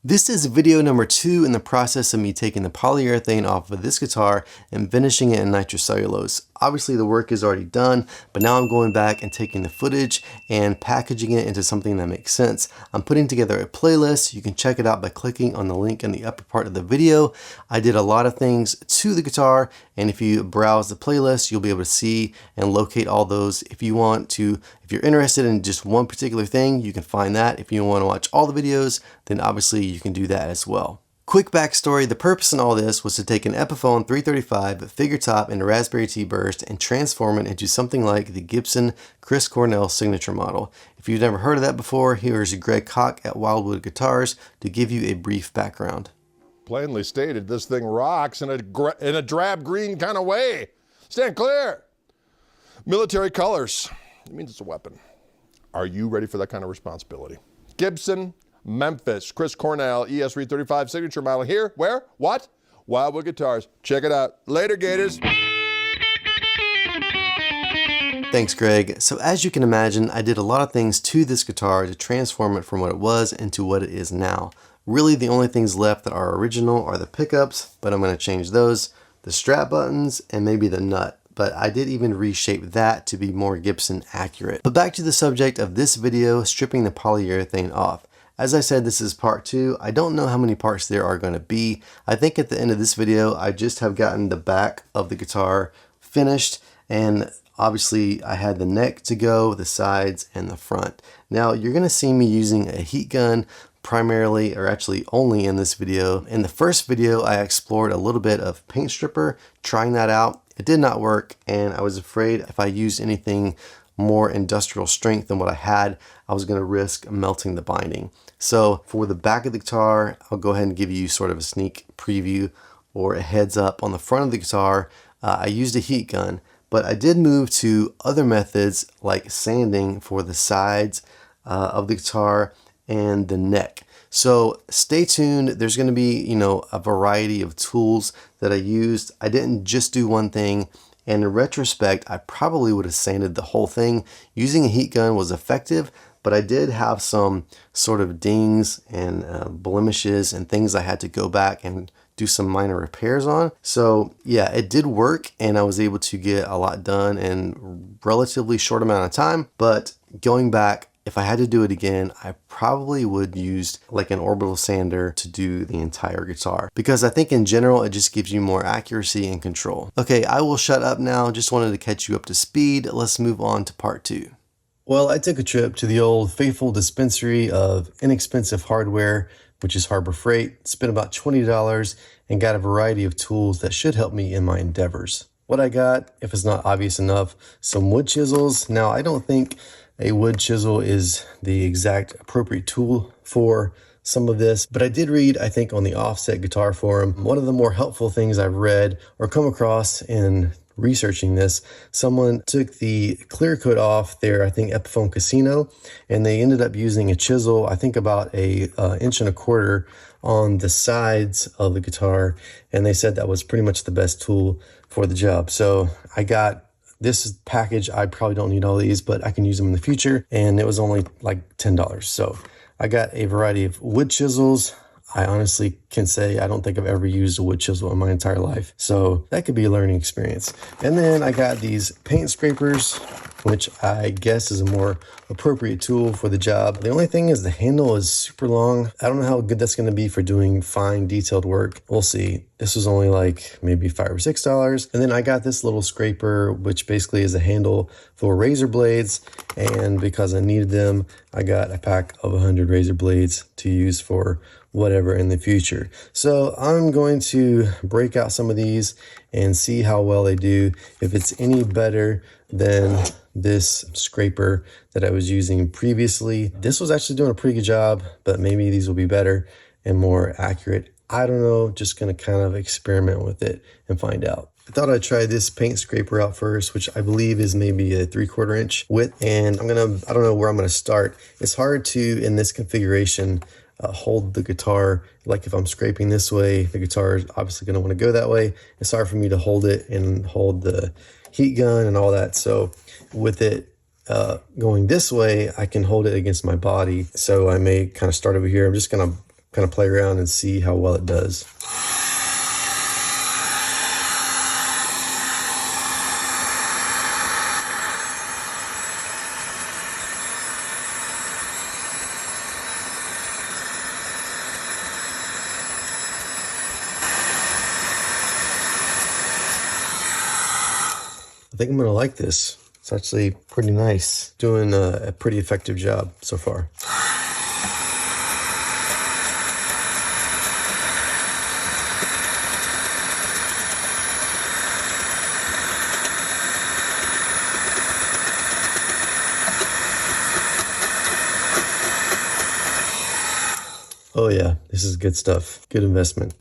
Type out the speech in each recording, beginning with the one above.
This is video number 2 in the process of me taking the polyurethane off of this guitar and finishing it in nitrocellulose. Obviously the work is already done, but now I'm going back and taking the footage and packaging it into something that makes sense. I'm putting together a playlist. You can check it out by clicking on the link in the upper part of the video. I did a lot of things to the guitar, and if you browse the playlist, you'll be able to see and locate all those. If you're interested in just one particular thing, you can find that. If you want to watch all the videos, then obviously you can do that as well. Quick backstory, the purpose in all this was to take an Epiphone 335 Figured top and a Raspberry T burst and transform it into something like the Gibson Chris Cornell signature model. If you've never heard of that before, here's Greg Koch at Wildwood Guitars to give you a brief background. Plainly stated, this thing rocks in a drab green kind of way. Stand clear. Military colors. It means it's a weapon. Are you ready for that kind of responsibility? Gibson, Memphis, Chris Cornell, ES-335 signature model here. Where? What? Wildwood Guitars. Check it out. Later, Gators. Thanks, Greg. So as you can imagine, I did a lot of things to this guitar to transform it from what it was into what it is now. Really, the only things left that are original are the pickups, but I'm going to change those, the strap buttons, and maybe the nut. But I did even reshape that to be more Gibson accurate. But back to the subject of this video, stripping the polyurethane off. As I said, this is part 2. I don't know how many parts there are going to be. I think at the end of this video, I just have gotten the back of the guitar finished, and obviously I had the neck to go, the sides, and the front. Now you're going to see me using a heat gun primarily, or actually only in this video. In the first video, I explored a little bit of paint stripper, trying that out. It did not work, and I was afraid if I used anything more industrial strength than what I had, I was going to risk melting the binding. So for the back of the guitar, I'll go ahead and give you sort of a sneak preview or a heads up. On the front of the guitar, I used a heat gun, but I did move to other methods like sanding for the sides of the guitar and the neck. So stay tuned. There's going to be, a variety of tools that I used. I didn't just do one thing. And in retrospect, I probably would have sanded the whole thing. Using a heat gun was effective, but I did have some sort of dings and blemishes and things I had to go back and do some minor repairs on. So yeah, it did work, and I was able to get a lot done in a relatively short amount of time. But going back, if I had to do it again, I probably would use like an orbital sander to do the entire guitar, because I think in general it just gives you more accuracy and control. Okay, I will shut up now. Just wanted to catch you up to speed. Let's move on to part 2. Well, I took a trip to the old faithful dispensary of inexpensive hardware, which is Harbor Freight, spent about $20 and got a variety of tools that should help me in my endeavors. What I got, if it's not obvious enough, some wood chisels. Now, I don't think a wood chisel is the exact appropriate tool for some of this, but I did read, I think, on the Offset Guitar Forum, one of the more helpful things I've read or come across in researching this. Someone took the clear coat off their, I think, Epiphone Casino, and they ended up using a chisel, I think about a 1.25 inches on the sides of the guitar, and they said that was pretty much the best tool for the job. So I got this package. I probably don't need all these, but I can use them in the future, and it was only like $10. So I got a variety of wood chisels. I honestly can say I don't think I've ever used a wood chisel in my entire life. So that could be a learning experience. And then I got these paint scrapers, which I guess is a more appropriate tool for the job. The only thing is the handle is super long. I don't know how good that's going to be for doing fine detailed work. We'll see. This was only like maybe $5 or $6. And then I got this little scraper, which basically is a handle for razor blades. And because I needed them, I got a pack of 100 razor blades to use for whatever in the future. So I'm going to break out some of these and see how well they do. If it's any better than this scraper that I was using previously. This was actually doing a pretty good job, but maybe these will be better and more accurate. I don't know, just gonna kind of experiment with it and find out. I thought I'd try this paint scraper out first, which I believe is maybe a 3/4 inch width. And I don't know where I'm gonna start. It's hard to, in this configuration, hold the guitar. Like if I'm scraping this way, the guitar is obviously gonna wanna go that way. It's hard for me to hold it and hold the heat gun and all that. So with it going this way, I can hold it against my body. So I may kind of start over here. I'm just gonna kind of play around and see how well it does. I think I'm gonna like this. It's actually pretty nice. Doing a pretty effective job so far. Oh yeah, this is good stuff. Good investment.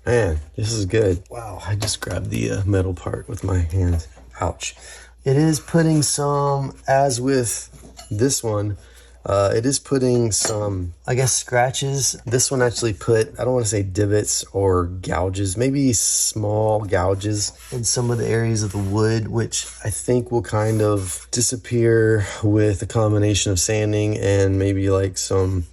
Man, this is good. Wow, I just grabbed the metal part with my hand. Ouch. It is putting some, as with this one, it is putting some, I guess, scratches. This one actually put, I don't want to say divots or gouges, maybe small gouges in some of the areas of the wood, which I think will kind of disappear with a combination of sanding and maybe like some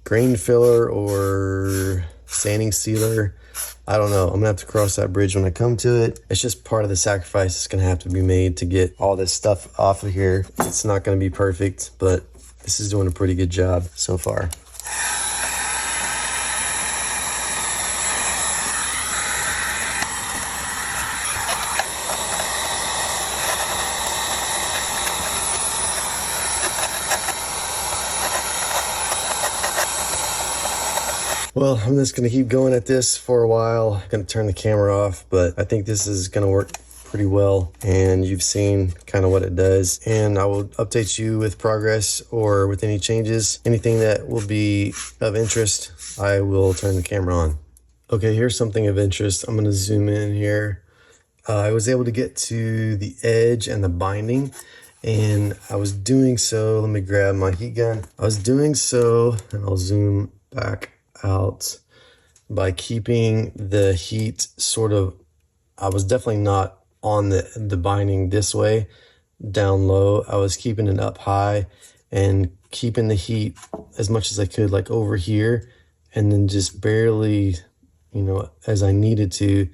grain filler or sanding sealer. I don't know. I'm gonna have to cross that bridge when I come to it. It's just part of the sacrifice that's gonna have to be made to get all this stuff off of here. It's not gonna be perfect, but this is doing a pretty good job so far. Well, I'm just going to keep going at this for a while. I'm going to turn the camera off, but I think this is going to work pretty well, and you've seen kind of what it does. And I will update you with progress or with any changes. Anything that will be of interest, I will turn the camera on. Okay, here's something of interest. I'm going to zoom in here. I was able to get to the edge and the binding, and I was doing so. Let me grab my heat gun. I was doing so, and I'll zoom back out by keeping the heat sort of, I was definitely not on the binding this way down low. I was keeping it up high and keeping the heat as much as I could, like over here, and then just barely, you know, as I needed to,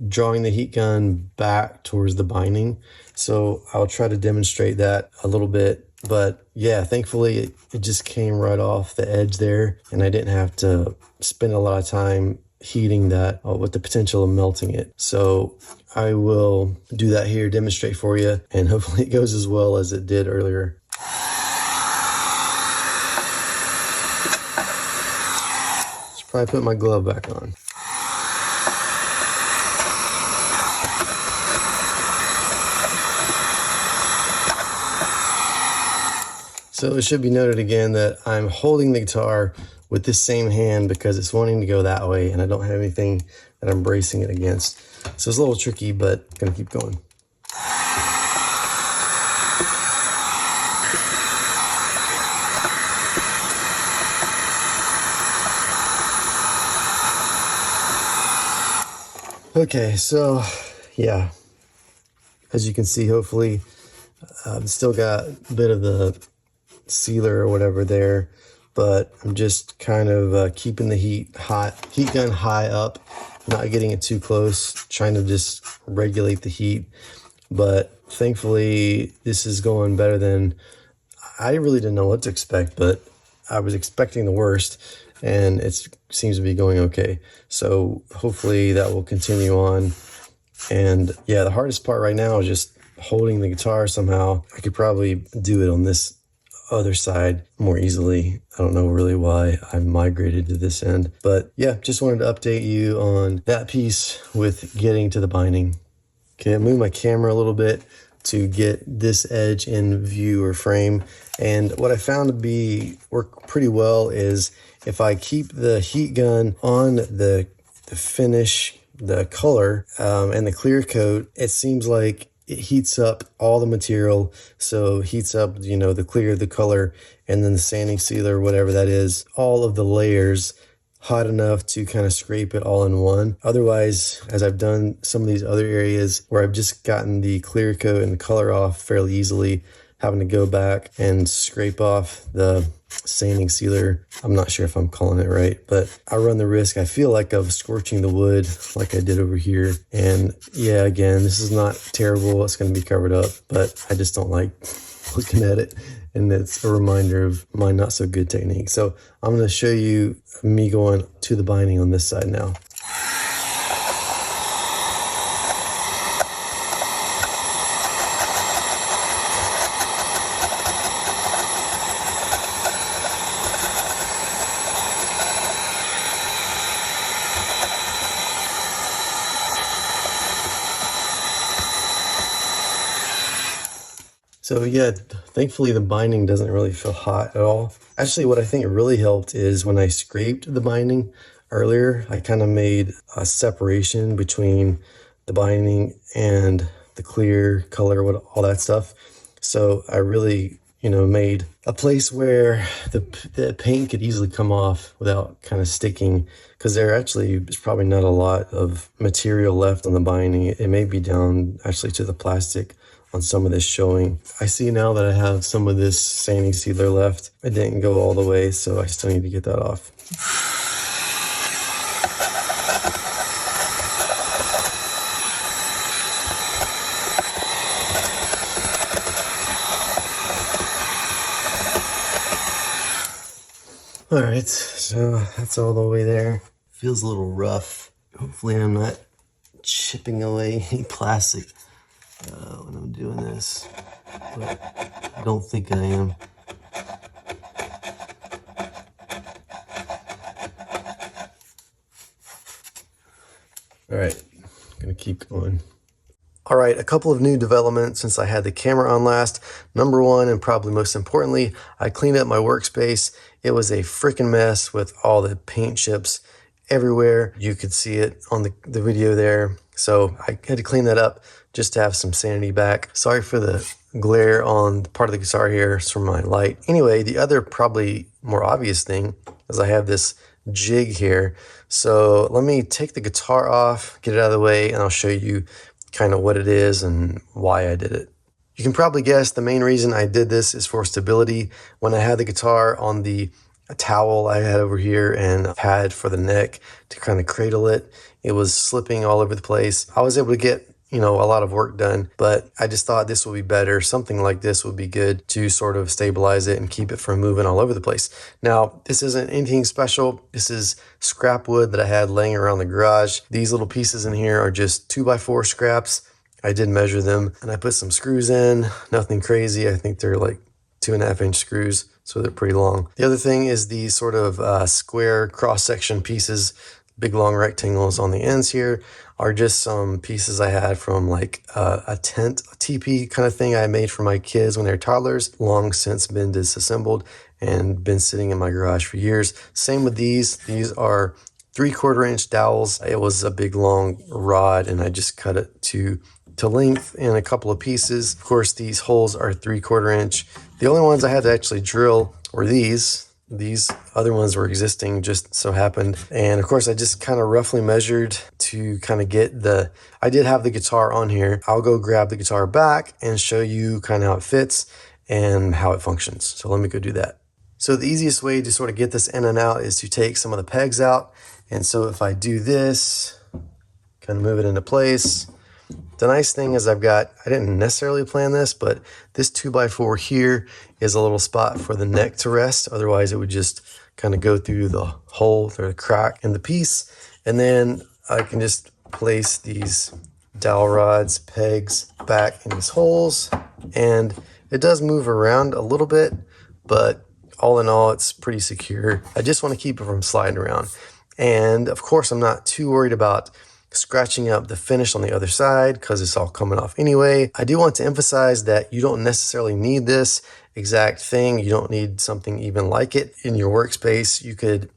drawing the heat gun back towards the binding. So I'll try to demonstrate that a little bit. But yeah, thankfully it just came right off the edge there, and I didn't have to spend a lot of time heating that with the potential of melting it. So I will do that here, demonstrate for you, and hopefully it goes as well as it did earlier. Should probably put my glove back on. So it should be noted again that I'm holding the guitar with this same hand because it's wanting to go that way, and I don't have anything that I'm bracing it against. So it's a little tricky, but I'm gonna keep going. Okay, so yeah, as you can see, hopefully, I've still got a bit of the sealer or whatever there, but I'm just kind of keeping the heat gun high up, not getting it too close, trying to just regulate the heat. But thankfully this is going better than, I really didn't know what to expect, but I was expecting the worst, and it seems to be going okay. So hopefully that will continue on. And yeah, the hardest part right now is just holding the guitar somehow. I could probably do it on this other side more easily. I don't know really why I migrated to this end, but yeah, just wanted to update you on that piece with getting to the binding. Okay, I moved my camera a little bit to get this edge in view or frame, and what I found to work pretty well is if I keep the heat gun on the finish, the color, and the clear coat, it seems like it heats up all the material. So it heats up, you know, the clear, the color, and then the sanding sealer, whatever that is, all of the layers hot enough to kind of scrape it all in one. Otherwise, as I've done some of these other areas where I've just gotten the clear coat and the color off fairly easily, having to go back and scrape off the sanding sealer. I'm not sure if I'm calling it right, but I run the risk, I feel like, of scorching the wood like I did over here. And yeah, again, this is not terrible. It's going to be covered up, but I just don't like looking at it. And it's a reminder of my not so good technique. So I'm going to show you me going to the binding on this side now. So yeah, thankfully the binding doesn't really feel hot at all. Actually, what I think really helped is when I scraped the binding earlier, I kind of made a separation between the binding and the clear color, all that stuff. So I really, made a place where the paint could easily come off without kind of sticking, because there actually is probably not a lot of material left on the binding. It may be down actually to the plastic on some of this showing. I see now that I have some of this sanding sealer left. I didn't go all the way, so I still need to get that off. All right, so that's all the way there. Feels a little rough. Hopefully I'm not chipping away any plastic when I'm doing this, but I don't think I am. All right, I'm gonna keep going. All right, a couple of new developments since I had the camera on last. Number one, and probably most importantly, I cleaned up my workspace. It was a freaking mess with all the paint chips everywhere. You could see it on the video there. So I had to clean that up just to have some sanity back. Sorry for the glare on part of the guitar here. It's from my light. Anyway, the other probably more obvious thing is I have this jig here. So let me take the guitar off, get it out of the way, and I'll show you kind of what it is and why I did it. You can probably guess the main reason I did this is for stability. When I had the guitar on the towel I had over here and a pad for the neck to kind of cradle it, it was slipping all over the place. I was able to get a lot of work done, but I just thought this would be better. Something like this would be good to sort of stabilize it and keep it from moving all over the place. Now, this isn't anything special. This is scrap wood that I had laying around the garage. These little pieces in here are just 2x4 scraps. I did measure them and I put some screws in, nothing crazy. I think they're like 2.5-inch screws, so they're pretty long. The other thing is these sort of square cross-section pieces, big long rectangles on the ends here, are just some pieces I had from like a tent, a teepee kind of thing I made for my kids when they were toddlers, long since been disassembled and been sitting in my garage for years. Same with these. These are 3/4-inch dowels. It was a big long rod and I just cut it to length in a couple of pieces. Of course, these holes are 3/4-inch. The only ones I had to actually drill were these. These other ones were existing, just so happened. And of course, I just kind of roughly measured to kind of get I did have the guitar on here. I'll go grab the guitar back and show you kind of how it fits and how it functions. So let me go do that. So the easiest way to sort of get this in and out is to take some of the pegs out. And so if I do this, kind of move it into place. The nice thing is I didn't necessarily plan this, but this 2x4 here is a little spot for the neck to rest. Otherwise it would just kind of go through the hole or the crack in the piece. And then I can just place these dowel rods, pegs back in these holes. And it does move around a little bit, but all in all, it's pretty secure. I just want to keep it from sliding around. And of course, I'm not too worried about scratching up the finish on the other side because it's all coming off anyway. I do want to emphasize that you don't necessarily need this exact thing. You don't need something even like it in your workspace. You could,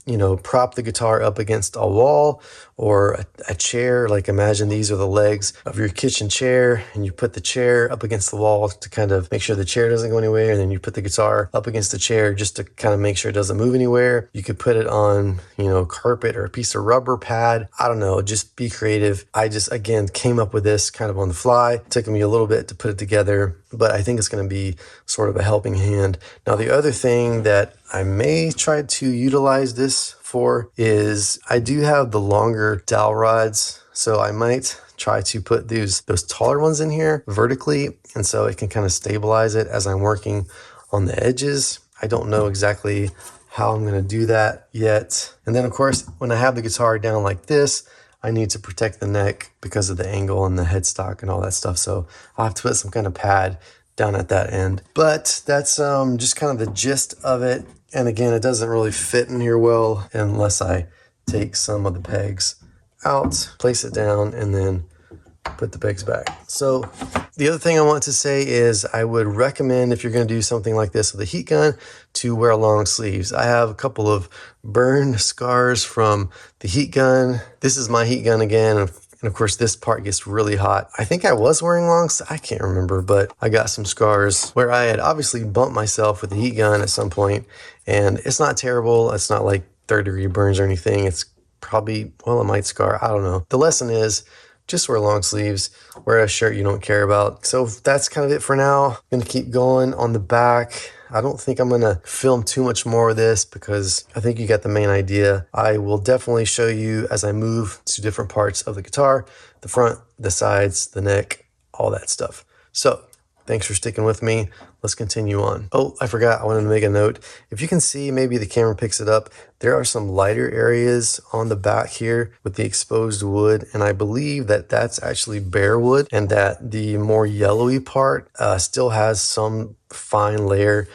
prop the guitar up against a wall or a chair. Like imagine these are the legs of your kitchen chair, and you put the chair up against the wall to kind of make sure the chair doesn't go anywhere, and then you put the guitar up against the chair just to kind of make sure it doesn't move anywhere. You could put it on, carpet or a piece of rubber pad. I don't know, just be creative. I just, again, came up with this kind of on the fly. It took me a little bit to put it together, but I think it's going to be sort of a helping hand. Now, the other thing that I may try to utilize this for is I do have the longer dowel rods, so I might try to put those taller ones in here vertically, and so it can kind of stabilize it as I'm working on the edges. I don't know exactly how I'm going to do that yet. And then, of course, when I have the guitar down like this, I need to protect the neck because of the angle and the headstock and all that stuff. So I'll have to put some kind of pad down at that end. But that's just kind of the gist of it. And again, it doesn't really fit in here well unless I take some of the pegs out, place it down, and then put the pegs back. So the other thing I want to say is I would recommend, if you're going to do something like this with a heat gun, to wear long sleeves. I have a couple of burn scars from the heat gun. This is my heat gun again. And of course, this part gets really hot. I think I was wearing I can't remember, but I got some scars where I had obviously bumped myself with the heat gun at some point, and it's not terrible. It's not like third-degree burns or anything. It's probably, it might scar. I don't know. The lesson is just wear long sleeves, wear a shirt you don't care about. So that's kind of it for now. I'm going to keep going on the back. I don't think I'm going to film too much more of this because I think you got the main idea. I will definitely show you as I move to different parts of the guitar, the front, the sides, the neck, all that stuff. So thanks for sticking with me. Let's continue on. Oh, I forgot. I wanted to make a note. If you can see, maybe the camera picks it up. There are some lighter areas on the back here with the exposed wood. And I believe that that's actually bare wood, and that the more yellowy part still has some fine layer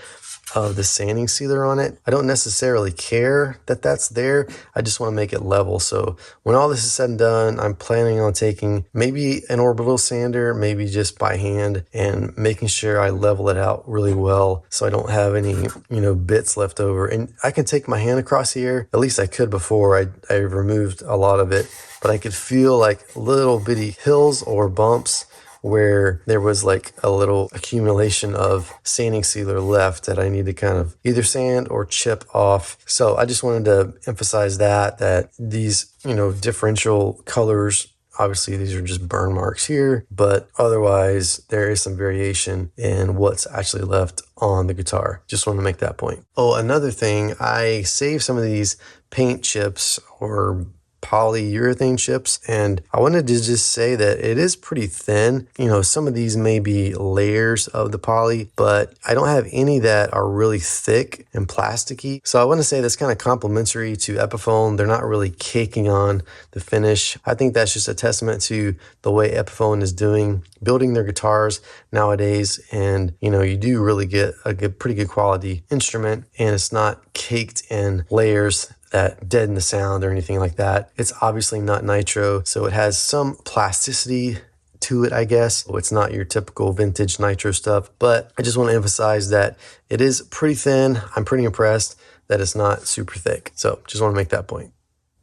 of the sanding sealer on it. I don't necessarily care that that's there. I just want to make it level. So when all this is said and done, I'm planning on taking maybe an orbital sander, maybe just by hand, and making sure I level it out really well so I don't have any, bits left over. And I can take my hand across here. At least I could before. I removed a lot of it, but I could feel like little bitty hills or bumps where there was like a little accumulation of sanding sealer left that I need to kind of either sand or chip off. So I just wanted to emphasize that these, differential colors, obviously these are just burn marks here, but otherwise there is some variation in what's actually left on the guitar. Just want to make that point. Oh, another thing, I saved some of these paint chips or polyurethane chips, and I wanted to just say that it is pretty thin. Some of these may be layers of the poly, but I don't have any that are really thick and plasticky. So I want to say that's kind of complimentary to Epiphone. They're not really caking on the finish. I think that's just a testament to the way Epiphone is building their guitars nowadays. And you do really get a pretty good quality instrument, and it's not caked in layers that deaden the sound or anything like that. It's obviously not nitro, so it has some plasticity to it, I guess. It's not your typical vintage nitro stuff, but I just want to emphasize that it is pretty thin. I'm pretty impressed that it's not super thick. So just want to make that point.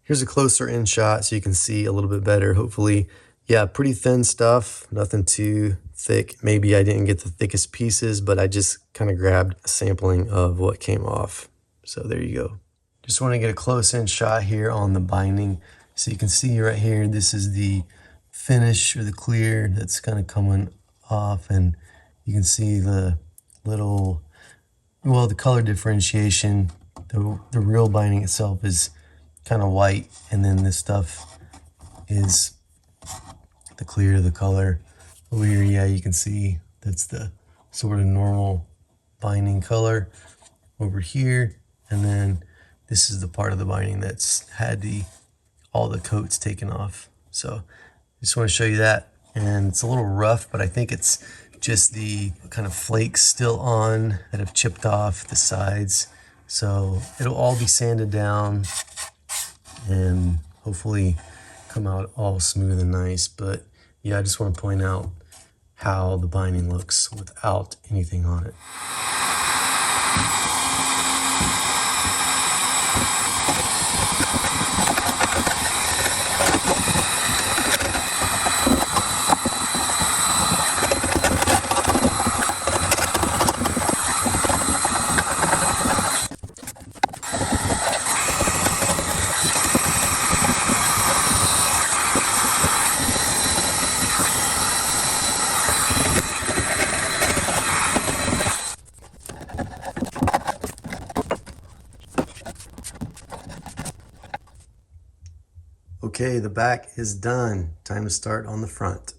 Here's a closer in shot so you can see a little bit better, hopefully. Yeah, pretty thin stuff, nothing too thick. Maybe I didn't get the thickest pieces, but I just kind of grabbed a sampling of what came off. So there you go. Just want to get a close-in shot here on the binding. So you can see right here, this is the finish or the clear that's kind of coming off, and you can see the little, the color differentiation. The real binding itself is kind of white, and then this stuff is the clear, the color. Over here, yeah, you can see that's the sort of normal binding color over here, and then this is the part of the binding that's had all the coats taken off. So I just want to show you that. And it's a little rough, but I think it's just the kind of flakes still on that have chipped off the sides. So it'll all be sanded down and hopefully come out all smooth and nice. But yeah, I just want to point out how the binding looks without anything on it. Okay, the back is done. Time to start on the front.